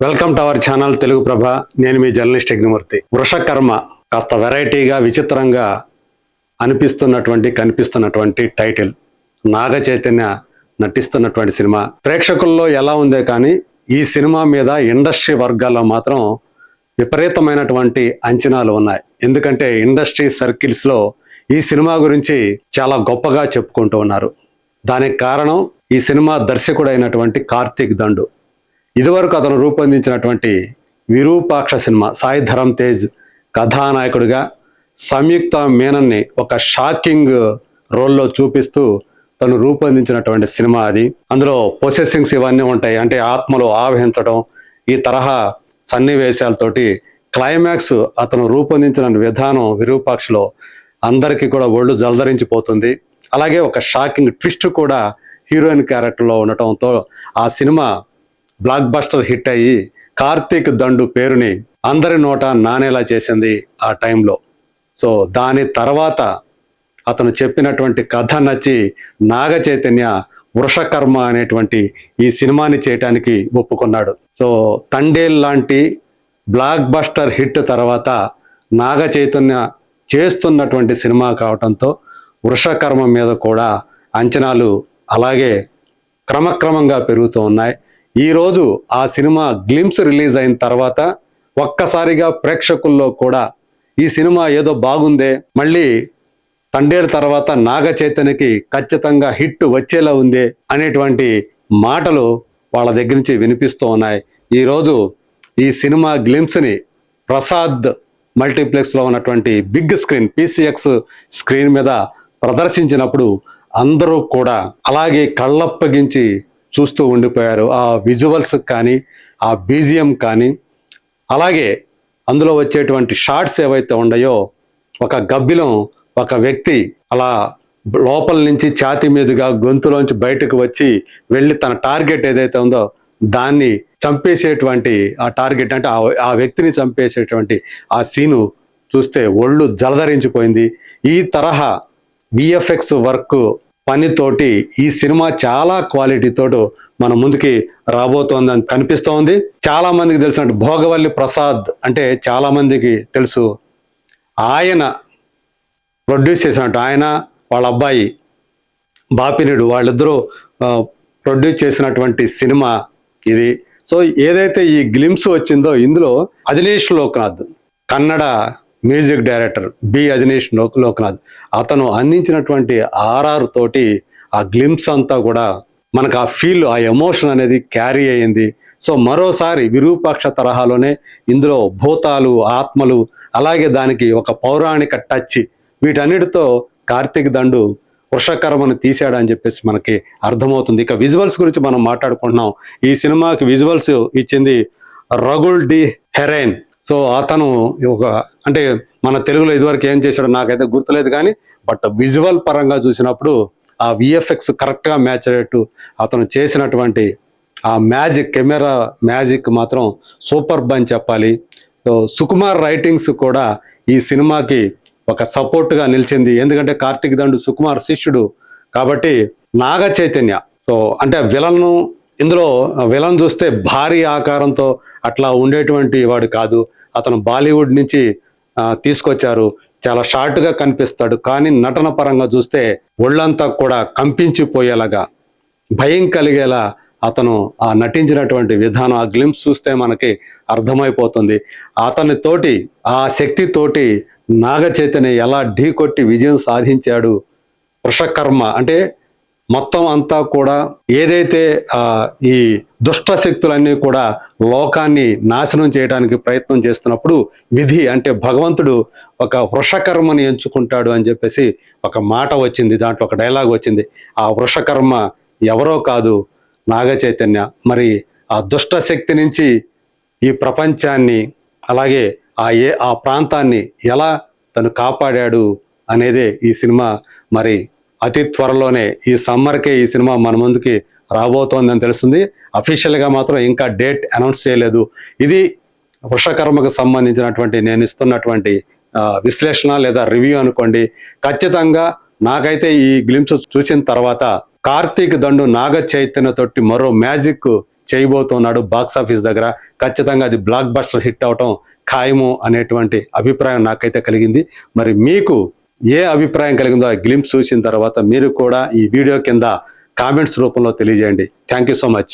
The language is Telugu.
Welcome to our channel Telugu Prabha. నేను మీ జర్నలిస్ట్ యజ్ఞమూర్తి. వృషకర్మ కాస్త వెరైటీగా విచిత్రంగా కనిపిస్తున్నటువంటి టైటిల్. నాగ చైతన్య నటిస్తున్నటువంటి సినిమా ప్రేక్షకుల్లో ఎలా ఉందే కానీ ఈ సినిమా మీద ఇండస్ట్రీ వర్గాల్లో మాత్రం విపరీతమైనటువంటి అంచనాలు ఉన్నాయి. ఎందుకంటే ఇండస్ట్రీ సర్కిల్స్లో ఈ సినిమా గురించి చాలా గొప్పగా చెప్పుకుంటూ ఉన్నారు. దానికి కారణం ఈ సినిమా దర్శకుడైనటువంటి కార్తీక్ దండు. ఇదివరకు అతను రూపొందించినటువంటి విరూపాక్ష సినిమా సాయి ధరమ్ తేజ్ కథానాయకుడిగా సంయుక్త మేనన్ని ఒక షాకింగ్ రోల్లో చూపిస్తూ తను రూపొందించినటువంటి సినిమా అది. అందులో పొసెసింగ్స్ ఇవన్నీ ఉంటాయి, అంటే ఆత్మలు ఆవహించడం, ఈ తరహా సన్నివేశాలతోటి క్లైమాక్స్ అతను రూపొందించిన విధానం విరూపాక్షలో అందరికీ కూడా ఒళ్ళు జలధరించిపోతుంది. అలాగే ఒక షాకింగ్ ట్విస్ట్ కూడా హీరోయిన్ క్యారెక్టర్లో ఉండటంతో ఆ సినిమా బ్లాక్ బస్టర్ హిట్ అయ్యి కార్తీక్ దండు పేరుని అందరి నోట నానేలా చేసింది ఆ టైంలో. సో దాని తర్వాత అతను చెప్పినటువంటి కథ నచ్చి నాగ చైతన్య వృషకర్మ అనేటువంటి ఈ సినిమాని చేయటానికి ఒప్పుకున్నాడు. సో తండేల్ లాంటి బ్లాక్ బస్టర్ హిట్ తర్వాత నాగ చైతన్య చేస్తున్నటువంటి సినిమా కావటంతో వృషకర్మ మీద కూడా అంచనాలు అలాగే క్రమక్రమంగా పెరుగుతూ ఉన్నాయి. ఈరోజు ఆ సినిమా గ్లిమ్స్ రిలీజ్ అయిన తర్వాత ఒక్కసారిగా ప్రేక్షకుల్లో కూడా ఈ సినిమా ఏదో బాగుందే, మళ్ళీ తండేడు తర్వాత నాగ చైతన్యకి ఖచ్చితంగా హిట్ వచ్చేలా ఉంది అనేటువంటి మాటలు వాళ్ళ దగ్గర నుంచి వినిపిస్తూ ఉన్నాయి. ఈరోజు ఈ సినిమా గ్లిమ్స్ని ప్రసాద్ మల్టీప్లెక్స్లో ఉన్నటువంటి బిగ్ స్క్రీన్ PCX స్క్రీన్ మీద ప్రదర్శించినప్పుడు అందరూ కూడా అలాగే కళ్ళప్పగించి చూస్తూ ఉండిపోయారు. ఆ విజువల్స్ కానీ ఆ BGM కానీ అలాగే అందులో వచ్చేటువంటి షార్ట్స్ ఏవైతే ఉన్నాయో, ఒక గబ్బిలం ఒక వ్యక్తి అలా లోపల నుంచి ఛాతీ మీదుగా గొంతులోంచి బయటకు వచ్చి వెళ్ళి తన టార్గెట్ ఏదైతే ఉందో దాన్ని చంపేసేటువంటి ఆ టార్గెట్ అంటే ఆ వ్యక్తిని చంపేసేటువంటి ఆ సీను చూస్తే ఒళ్ళు జలధరించిపోయింది. ఈ తరహా VFX వర్క్ పనితోటి ఈ సినిమా చాలా క్వాలిటీతో మన ముందుకి రాబోతోందని కనిపిస్తోంది. చాలా మందికి తెలిసినట్టు భోగవల్లి ప్రసాద్ అంటే చాలా మందికి తెలుసు. ఆయన ప్రొడ్యూస్ చేసినట్టు ఆయన వాళ్ళ అబ్బాయి బాపినుడు వాళ్ళిద్దరూ ప్రొడ్యూస్ చేసినటువంటి సినిమా ఇది. సో ఏదైతే ఈ గ్లిమ్స్ వచ్చిందో ఇందులో అజనీష్ లోక్నాథ్ కన్నడ మ్యూజిక్ డైరెక్టర్ అజనీష్ లోక్నాథ్ అతను అందించినటువంటి RR తోటి ఆ గ్లిమ్స్ అంతా కూడా మనకు ఆ ఫీల్ ఆ ఎమోషన్ అనేది క్యారీ అయ్యింది. సో మరోసారి విరూపాక్ష తరహాలోనే ఇందులో భూతాలు ఆత్మలు అలాగే దానికి ఒక పౌరాణిక టచ్ వీటన్నిటితో కార్తీక్ దండు వృషకర్మను తీశాడని చెప్పేసి మనకి అర్థమవుతుంది. ఇక విజువల్స్ గురించి మనం మాట్లాడుకుంటున్నాం. ఈ సినిమాకి విజువల్స్ ఇచ్చింది రగుల్ డి హెరైన్. సో అతను ఒక అంటే మన తెలుగులో ఇదివరకు ఏం చేశాడో నాకైతే గుర్తులేదు కానీ బట్ విజువల్ పరంగా చూసినప్పుడు ఆ VFX కరెక్ట్గా మ్యాచ్ అయ్యేట్టు అతను చేసినటువంటి ఆ మ్యాజిక్ కెమెరా మ్యాజిక్ మాత్రం సూపర్ అని చెప్పాలి. సో సుకుమార్ రైటింగ్స్ కూడా ఈ సినిమాకి ఒక సపోర్ట్గా నిలిచింది. ఎందుకంటే కార్తీక్ దండు సుకుమార్ శిష్యుడు కాబట్టి నాగ చైతన్య సో అంటే ఇందులో విలన్ చూస్తే భారీ ఆకారంతో అట్లా ఉండేటువంటి వాడు కాదు. అతను బాలీవుడ్ నుంచి తీసుకొచ్చారు. చాలా షార్ట్గా కనిపిస్తాడు కానీ నటన పరంగా చూస్తే ఒళ్ళంతా కూడా కంపించిపోయేలాగా భయం కలిగేలా అతను ఆ నటించినటువంటి విధానం ఆ గ్లిమ్స్ చూస్తే మనకి అర్థమైపోతుంది. అతని తోటి ఆ శక్తితోటి నాగ చైతన్య ఎలా ఢీకొట్టి విజయం సాధించాడు. వృషకర్మ అంటే మొత్తం అంతా కూడా ఏదైతే ఈ దుష్ట శక్తులన్నీ కూడా లోకాన్ని నాశనం చేయడానికి ప్రయత్నం చేస్తున్నప్పుడు విధి అంటే భగవంతుడు ఒక వృషకర్మని ఎంచుకుంటాడు అని చెప్పేసి ఒక మాట వచ్చింది. దాంట్లో ఒక డైలాగ్ వచ్చింది. ఆ వృషకర్మ ఎవరో కాదు నాగ చైతన్య. మరి ఆ దుష్ట శక్తి నుంచి ఈ ప్రపంచాన్ని అలాగే ఆ ప్రాంతాన్ని ఎలా తను కాపాడాడు అనేదే ఈ సినిమా. మరి అతి త్వరలోనే ఈ సమ్మర్కే ఈ సినిమా మన ముందుకి రాబోతోందని తెలుస్తుంది. అఫీషియల్గా మాత్రం ఇంకా డేట్ అనౌన్స్ చేయలేదు. ఇది వృషకర్మకు సంబంధించినటువంటి నేను ఇస్తున్నటువంటి విశ్లేషణ లేదా రివ్యూ అనుకోండి. ఖచ్చితంగా నాకైతే ఈ గ్లిమ్స్ చూసిన తర్వాత కార్తీక్ దండు నాగ చైతన్య తోటి మరో మ్యాజిక్ చేయబోతున్నాడు బాక్స్ ఆఫీస్ దగ్గర. ఖచ్చితంగా అది బ్లాక్ బస్టర్ హిట్ అవటం ఖాయము అనేటువంటి అభిప్రాయం నాకైతే కలిగింది. మరి మీకు ఏ అభిప్రాయం కలిగిందో ఆ గ్లింప్స్ చూసిన తర్వాత మీరు కూడా ఈ వీడియో కింద కామెంట్స్ రూపంలో తెలియజేయండి. Thank you so much.